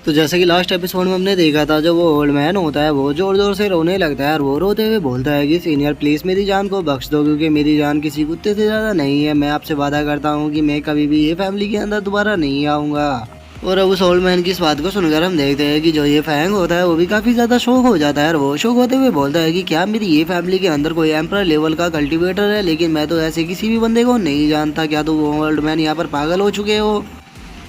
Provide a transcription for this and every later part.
तो जैसे कि लास्ट एपिसोड में हमने देखा था, जो वो ओल्ड मैन होता है वो जोर जोर से रोने लगता है और वो रोते हुए बोलता है कि सीनियर प्लीज़ मेरी जान को बख्श दो, क्योंकि मेरी जान किसी कुत्ते से ज़्यादा नहीं है। मैं आपसे वादा करता हूँ कि मैं कभी भी ये फैमिली के अंदर दोबारा नहीं आऊँगा। और अब उस ओल्ड मैन की इस बात को सुनकर हम देखते हैं कि जो ये फैंग होता है वो भी काफ़ी ज़्यादा शौक हो जाता है और वो शौक होते हुए बोलता है कि क्या मेरी ये फैमिली के अंदर कोई एम्पर लेवल का कल्टीवेटर है, लेकिन मैं तो ऐसे किसी भी बंदे को नहीं जानता। क्या तो वो ओल्ड मैन यहाँ पर पागल हो चुके हो?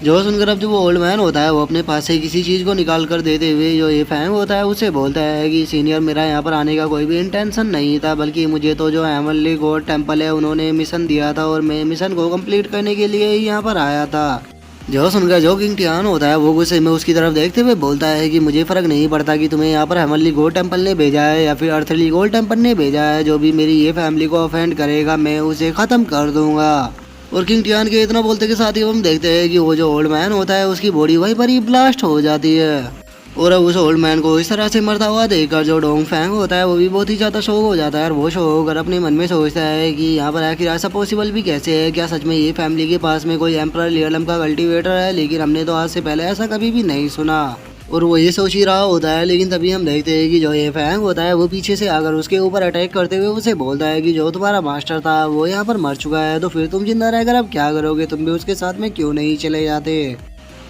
जो सुनकर अब जो वो ओल्ड मैन होता है वो अपने पास से किसी चीज़ को निकाल कर देते हुए जो ये फैंग होता है उससे बोलता है कि सीनियर मेरा यहाँ पर आने का कोई भी इंटेंशन नहीं था, बल्कि मुझे तो जो हेवनली गॉड टेम्पल है उन्होंने मिशन दिया था और मैं मिशन को कंप्लीट करने के लिए ही यहाँ पर आया था। जो सुनकर जो किंग टियान होता है वो गुस्से में उसकी तरफ देखते हुए बोलता है कि मुझे फ़र्क नहीं पड़ता कि तुम्हें यहाँ पर हेवनली गॉड टेम्पल ने भेजा है या फिर अर्थली गॉड टेम्पल ने भेजा है, जो भी मेरी ये फैमिली को ऑफेंड करेगा मैं उसे ख़त्म कर दूंगा। और किंग टियान के इतना बोलते के साथ ही हम देखते हैं कि वो जो ओल्ड मैन होता है उसकी बॉडी वहीं पर ही ब्लास्ट हो जाती है। और अब उस ओल्ड मैन को इस तरह से मरता हुआ देखकर जो डोंग फैंग होता है वो भी बहुत ही ज़्यादा शौक हो जाता है और वो शौक होकर अपने मन में सोचता है कि यहाँ पर आखिर ऐसा पॉसिबल भी कैसे है, क्या सच में ये फैमिली के पास में कोई एम्परर लियरलम का कल्टीवेटर है, लेकिन हमने तो आज से पहले ऐसा कभी भी नहीं सुना। और वो ये सोच ही रहा होता है, लेकिन तभी हम देखते हैं कि जो ये फैंग होता है वो पीछे से आकर उसके ऊपर अटैक करते हुए उसे बोलता है कि जो तुम्हारा मास्टर था वो यहाँ पर मर चुका है, तो फिर तुम जिंदा रहकर अब क्या करोगे, तुम भी उसके साथ में क्यों नहीं चले जाते।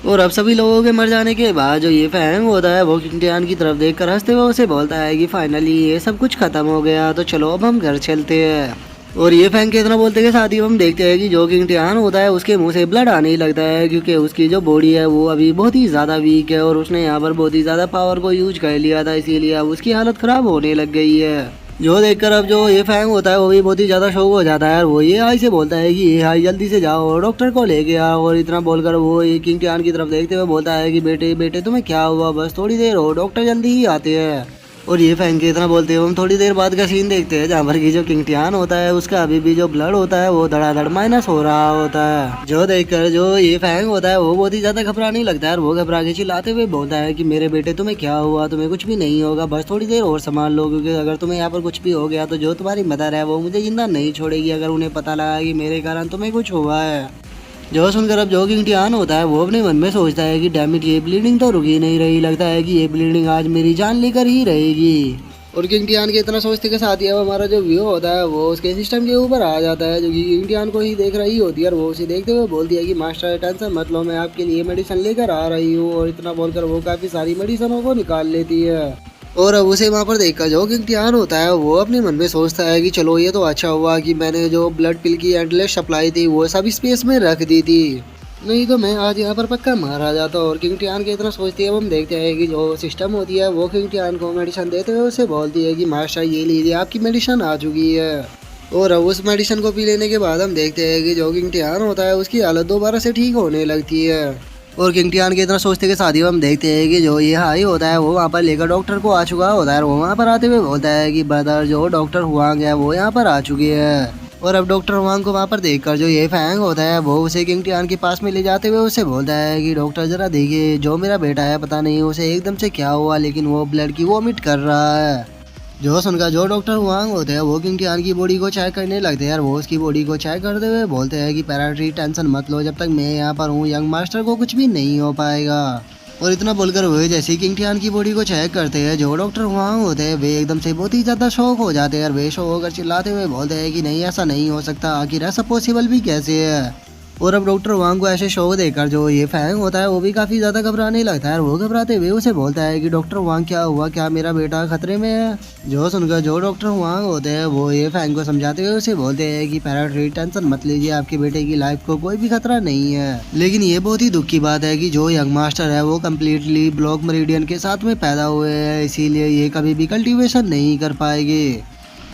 और अब सभी लोगों के मर जाने के बाद जो ये फैंग होता है वो किंग टियान की तरफ देखकर हंसते हुए उसे बोलता है कि फाइनली ये सब कुछ खत्म हो गया, तो चलो अब हम घर चलते हैं। और ये फैंग के इतना बोलते के साथ ही हम देखते हैं कि जो किंग टियान होता है उसके मुंह से ब्लड आने ही लगता है, क्योंकि उसकी जो बॉडी है वो अभी बहुत ही ज़्यादा वीक है और उसने यहाँ पर बहुत ही ज़्यादा पावर को यूज कर लिया था, इसीलिए अब उसकी हालत ख़राब होने लग गई है। जो देखकर अब जो ये फैंग होता है वो भी बहुत ही ज़्यादा शौक हो जाता है और वो ये आई से बोलता है कि ये आई जल्दी से जाओ और डॉक्टर को लेके आओ। और इतना बोलकर वो ये किंग टियान की तरफ देखते हुए बोलता है कि बेटे बेटे तुम्हें क्या हुआ, बस थोड़ी देर हो, डॉक्टर जल्दी ही आते हैं। और ये फैंग के इतना बोलते हुए हम थोड़ी देर बाद का सीन देखते हैं जहाँ पर की जो किंग टियान होता है उसका अभी भी जो ब्लड होता है वो धड़ाधड़ माइनस हो रहा होता है। जो देखकर जो ये फैंग होता है वो बहुत ही ज्यादा घबराने लगता है और वो घबरा के चिल्लाते हुए बोलता है कि मेरे बेटे तुम्हें क्या हुआ, तुम्हें कुछ भी नहीं होगा, बस थोड़ी देर और संभाल लो, क्योंकि अगर तुम्हें यहाँ पर कुछ भी हो गया तो जो तुम्हारी मदर है वो मुझे जिंदा नहीं छोड़ेगी, अगर उन्हें पता लगा कि मेरे कारण तुम्हें कुछ हुआ है। जो सुनकर अब जो किंग टियान होता है वो अपने मन में सोचता है कि डैमिट ये ब्लीडिंग तो रुकी नहीं रही, लगता है कि ये ब्लीडिंग आज मेरी जान लेकर ही रहेगी। और किंग टियान के इतना सोचते के साथ ही अब हमारा जो व्यू होता है वो उसके सिस्टम के ऊपर आ जाता है, जो कि किंग टियान को ही देख रही होती है और वो उसे देखते हुए बोलती है कि मास्टर टेंशन मत लो, मैं आपके लिए मेडिसिन लेकर आ रही हूँ। और इतना बोलकर वो काफ़ी सारी मेडिसिनों को निकाल लेती है। और अब उसे वहाँ पर देखकर जो किंग टियान होता है वो अपने मन में सोचता है कि चलो ये तो अच्छा हुआ कि मैंने जो ब्लड पिल की एंडलेस सप्लाई थी वो सब स्पेस में रख दी थी, नहीं तो मैं आज यहाँ पर पक्का मारा जाता। और किंग टियान के इतना सोचती है हम देखते हैं कि जो सिस्टम होती है वो किंग टियान को मेडिसिन देते हुए उसे बोलती है कि मास्टर ये लीजिए आपकी मेडिसिन आ चुकी है। और अब उस मेडिसिन को पी लेने के बाद हम देखते हैं कि जो किंग टियान होता है उसकी हालत दोबारा से ठीक होने लगती है। और किंग टियान के इतना सोचते के साथ ही हम देखते हैं कि जो ये हाई होता है वो वहाँ पर लेकर डॉक्टर को आ चुका होता है और वो वहाँ पर आते हुए बोलता है कि ब्रदर जो डॉक्टर हुआंग है वो यहाँ पर आ चुकी है। और अब डॉक्टर हुआंग को वहाँ पर देखकर जो ये फैंग होता है वो उसे किंग टियान के पास में ले जाते हुए उसे बोलता है कि डॉक्टर जरा देखिए जो मेरा बेटा है पता नहीं उसे एकदम से क्या हुआ, लेकिन वो ब्लड की वॉमिट कर रहा है। जो सुनकर जो डॉक्टर हुआंग होते हैं वो किंग टियान की बॉडी को चेक करने लगते हैं और वो उसकी बॉडी को चेक करते हुए बोलते हैं कि पैराट्री टेंशन मत लो, जब तक मैं यहाँ पर हूँ यंग मास्टर को कुछ भी नहीं हो पाएगा। और इतना बोलकर हुए जैसे किंग टियान की बॉडी को चेक करते हैं जो डॉक्टर हुआंग होते हैं वे एकदम से बहुत ही ज़्यादा शौक हो जाते हैं और वे शौक होकर चिल्लाते हुए बोलते हैं कि नहीं ऐसा नहीं हो सकता, आखिर ऐसा पॉसिबल भी कैसे है। और अब डॉक्टर वांग को ऐसे शो देखकर जो ये फैंग होता है वो भी काफ़ी ज़्यादा घबराने लगता है और वो घबराते हुए उसे बोलता है कि डॉक्टर वांग क्या हुआ, क्या मेरा बेटा खतरे में है। जो सुनकर जो डॉक्टर वांग होते हैं वो ये फैंग को समझाते हुए उसे बोलते हैं कि पैराट्री टेंशन मत लीजिए, आपके बेटे की लाइफ को कोई भी खतरा नहीं है। लेकिन ये बहुत ही दुख की बात है कि जो यंग मास्टर है वो कम्प्लीटली ब्लॉक मेरिडियन के साथ में पैदा हुए हैं, इसीलिए ये कभी भी कल्टिवेशन नहीं कर पाएंगे।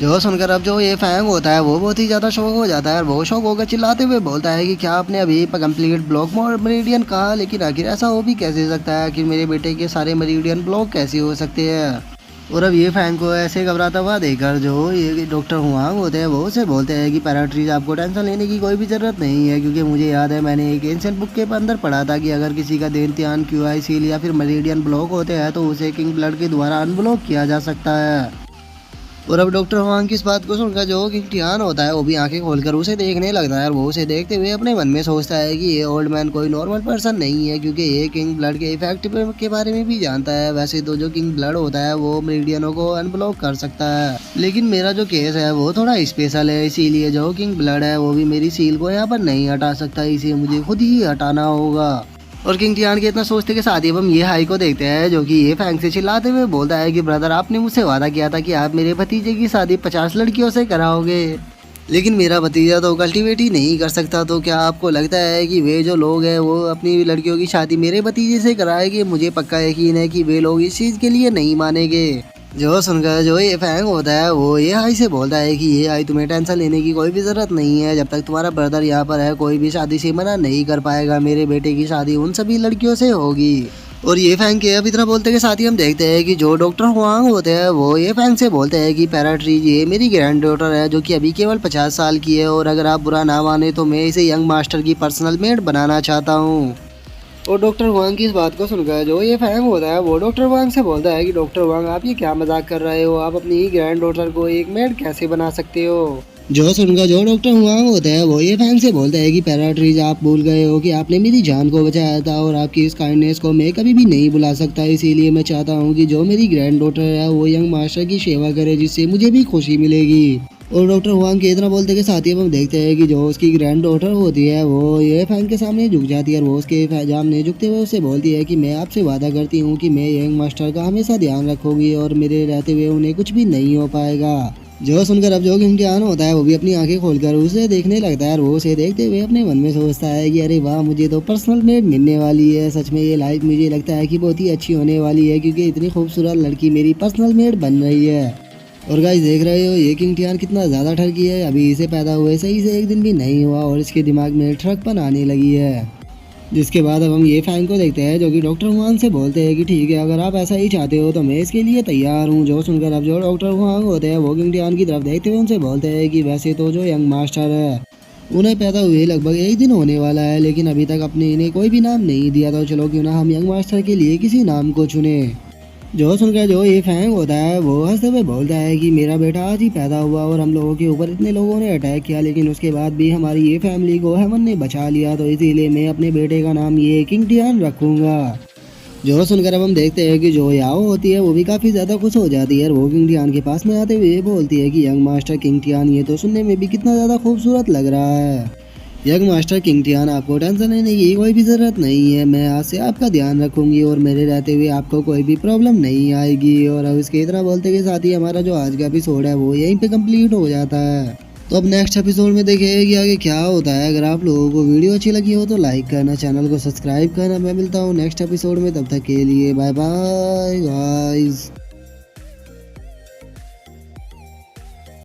जो सुनकर अब जो ये फैंग होता है वो बहुत ही ज़्यादा शौक हो जाता है और वो शौक होकर चिल्लाते हुए बोलता है कि क्या आपने अभी कंप्लीट ब्लॉक मेरिडियन कहा, लेकिन आखिर ऐसा हो भी कैसे सकता है कि मेरे बेटे के सारे मेरिडियन ब्लॉक कैसे हो सकते हैं। और अब ये फैंग को ऐसे घबराता हुआ देखकर जो ये डॉक्टर हुआंग होते हैं वो उसे बोलते हैं कि पैराट्रीज आपको टेंशन लेने की कोई भी ज़रूरत नहीं है, क्योंकि मुझे याद है मैंने एक एंशिएंट बुक के अंदर पढ़ा था कि अगर किसी का देंत्यान क्यूआई या फिर मेरिडियन ब्लॉक होते हैं तो उसे किंग ब्लड के द्वारा अनब्लॉक किया जा सकता है। और अब डॉक्टर हुआंग की इस बात को सुनकर जो किंग टियान होता है वो भी आंखें खोलकर उसे देखने लगता है और वो उसे देखते हुए अपने मन में सोचता है कि ये ओल्ड मैन कोई नॉर्मल पर्सन नहीं है, क्योंकि ये किंग ब्लड के इफेक्ट के बारे में भी जानता है। वैसे तो जो किंग ब्लड होता है वो मेरिडियनों को अनब्लॉक कर सकता है, लेकिन मेरा जो केस है वो थोड़ा स्पेशल है, इसीलिए जो किंग ब्लड है वो भी मेरी सील को यहाँ पर नहीं हटा सकता, इसे मुझे खुद ही हटाना होगा। और किंग टियान के इतना सोचते के साथ ही हम ये हाई को देखते हैं जो कि ये फैंग से चिल्लाते हुए बोलता है कि ब्रदर, आपने मुझसे वादा किया था कि आप मेरे भतीजे की शादी 50 लड़कियों से कराओगे, लेकिन मेरा भतीजा तो कल्टीवेट ही नहीं कर सकता। तो क्या आपको लगता है कि वे जो लोग हैं वो अपनी लड़कियों की शादी मेरे भतीजे से कराएंगे? मुझे पक्का यकीन है कि वे लोग इस चीज़ के लिए नहीं मानेंगे। जो सुनकर जो ये फैंग होता है वो ये हाई से बोलता है कि ये हाई, तुम्हें टेंशन लेने की कोई भी ज़रूरत नहीं है। जब तक तुम्हारा ब्रदर यहाँ पर है कोई भी शादी से मना नहीं कर पाएगा। मेरे बेटे की शादी उन सभी लड़कियों से होगी। और ये फैंग के अब इतना बोलते के साथ ही हम देखते हैं कि जो डॉक्टर हुआंग होते हैं वो ये फैंग से बोलते हैं कि पैराट्रीज ये मेरी ग्रैंड डॉटर है जो कि अभी केवल 50 साल की है, और अगर आप बुरा ना माने तो मैं इसे यंग मास्टर की पर्सनल मेड बनाना चाहता हूँ। और डॉक्टर वांग की इस बात को सुनकर जो ये फैंग होता है वो डॉक्टर वांग से बोलता है कि डॉक्टर वांग, आप ये क्या मजाक कर रहे हो? आप अपनी ही ग्रैंड डॉटर को एक मेड कैसे बना सकते हो? जो सुनकर जो डॉक्टर वांग होता है वो ये फैंग से बोलता है कि पैराट्रीज, आप भूल गए हो कि आपने मेरी जान को बचाया था, और आपकी इस काइंडनेस को मैं कभी भी नहीं भुला सकता। इसीलिए मैं चाहता हूँ कि जो मेरी ग्रैंड डॉटर है वो यंग मास्टर की सेवा करे, जिससे मुझे भी खुशी मिलेगी। और डॉक्टर हुआंग के इतना बोलते के साथ ही हम देखते हैं कि जो उसकी ग्रैंड डॉटर होती है वो ये फैंग के सामने झुक जाती है, और वो उसके सामने झुकते हुए उससे बोलती है कि मैं आपसे वादा करती हूँ कि मैं यंग मास्टर का हमेशा ध्यान रखूंगी, और मेरे रहते हुए उन्हें कुछ भी नहीं हो पाएगा। जो सुनकर अब जो किंग टियान होता है वो भी अपनी आंखें खोलकर उसे देखने लगता है, और वो उसे देखते हुए अपने मन में सोचता है कि अरे वाह, मुझे तो पर्सनल मेड मिलने वाली है। सच में ये लाइफ मुझे लगता है कि बहुत ही अच्छी होने वाली है, क्योंकि इतनी खूबसूरत लड़की मेरी पर्सनल मेड बन रही है। और गाइस देख रहे हो ये किंग टियान कितना ज़्यादा ठरकी है। अभी इसे पैदा हुए सही से एक दिन भी नहीं हुआ और इसके दिमाग में ट्रकपन आने लगी है। जिसके बाद अब हम ये फैंग को देखते हैं जो कि डॉक्टर हुआंग से बोलते हैं कि ठीक है, अगर आप ऐसा ही चाहते हो तो मैं इसके लिए तैयार हूँ। जो सुनकर अब जो डॉक्टर हुआंग होते हैं वो किंग टियान की तरफ देखते हुए उनसे बोलते हैं कि वैसे तो जो यंग मास्टर है उन्हें पैदा हुए लगभग एक दिन होने वाला है, लेकिन अभी तक अपने इन्हें कोई भी नाम नहीं दिया, तो चलो क्यों ना हम यंग मास्टर के लिए किसी नाम को चुने। जो सुनकर जो ये फैंग होता है वो हंसते हुए बोलता है कि मेरा बेटा आज ही पैदा हुआ और हम लोगों के ऊपर इतने लोगों ने अटैक किया, लेकिन उसके बाद भी हमारी ये फैमिली को हेवन ने बचा लिया, तो इसीलिए मैं अपने बेटे का नाम ये किंग टियान रखूंगा। जो सुनकर अब हम देखते हैं कि जो याओ होती है वो भी काफ़ी ज़्यादा खुश हो जाती है, और वो किंग टियान के पास में आते हुए बोलती है कि यंग मास्टर किंग टियान, ये तो सुनने में भी कितना ज़्यादा खूबसूरत लग रहा है। यंग मास्टर किंग टियान, आपको टेंशन लेने की कोई भी ज़रूरत नहीं है। मैं आज से आपका ध्यान रखूंगी और मेरे रहते हुए आपको कोई भी प्रॉब्लम नहीं आएगी। और अब इसके इतना बोलते के साथ ही हमारा जो आज का एपिसोड है वो यहीं पे कंप्लीट हो जाता है। तो अब नेक्स्ट एपिसोड में देखेंगे कि आगे क्या होता है। अगर आप लोगों को वीडियो अच्छी लगी हो तो लाइक करना, चैनल को सब्सक्राइब करना। मैं मिलता हूँ नेक्स्ट एपिसोड में, तब तक के लिए बाय बाय गाइस।